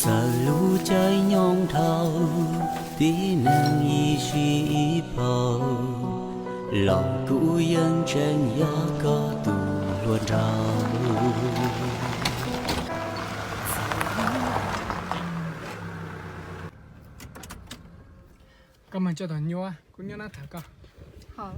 在路在仰头，地能一须一跑，老古人真呀个杜乱着。哥们叫团妞啊，姑娘那抬高。好。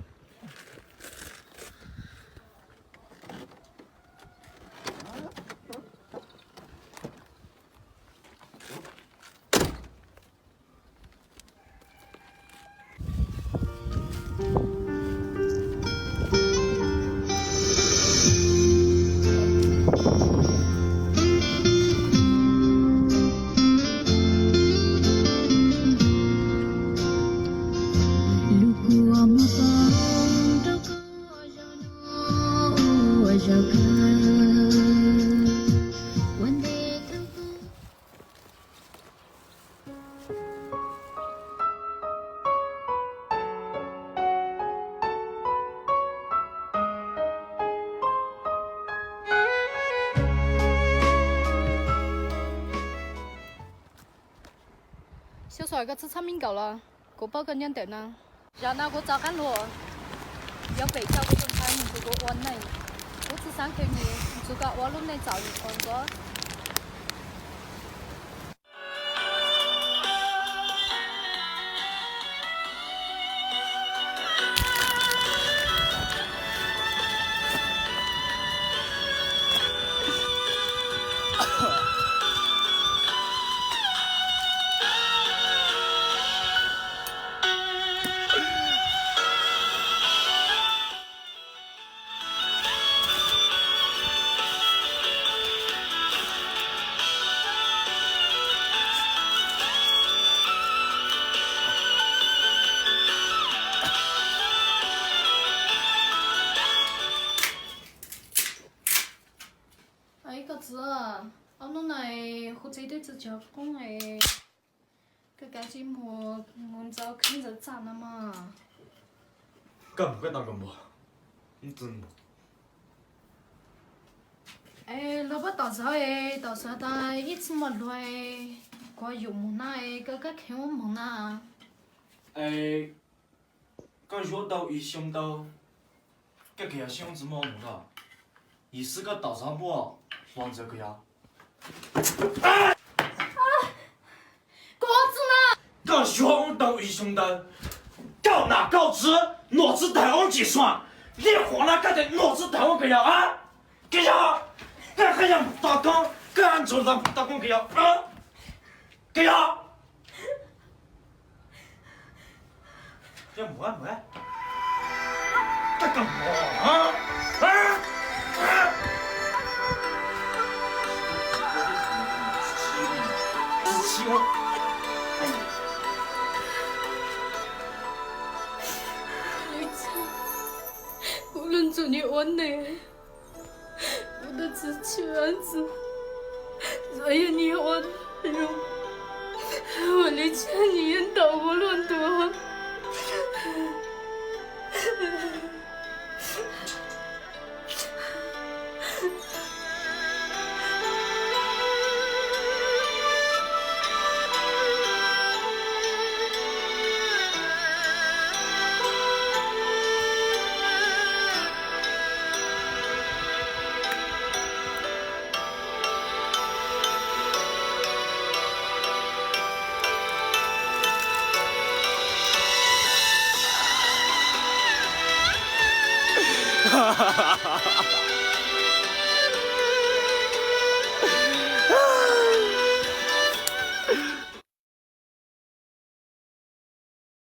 小帅个吃炒面够了，过包个两顿呢。让那个早干罗，要被叫个种菜，你这个碗内，我只3口米，这个瓦路内造一个。我弄来和这对子交工哎，这赶紧莫早看着咋了嘛？干不干当干不？你真不？哎，老板到时候他一次没来，过有么那哎，个看我么那？哎，刚学到一想到，这个想怎么弄的？你是个大丈夫，玩这个呀？果子呢？刚学到一想到，搞哪搞吃，脑子太往计算，你活那干的脑子太往个呀啊？个呀，干还想打工，干做啥打工个呀啊？个呀？这没没，这干嘛啊？女子，无论做你碗内，我都只求儿子，所以你我用，我的钱你也到我乱多。哈哈哈哈哈！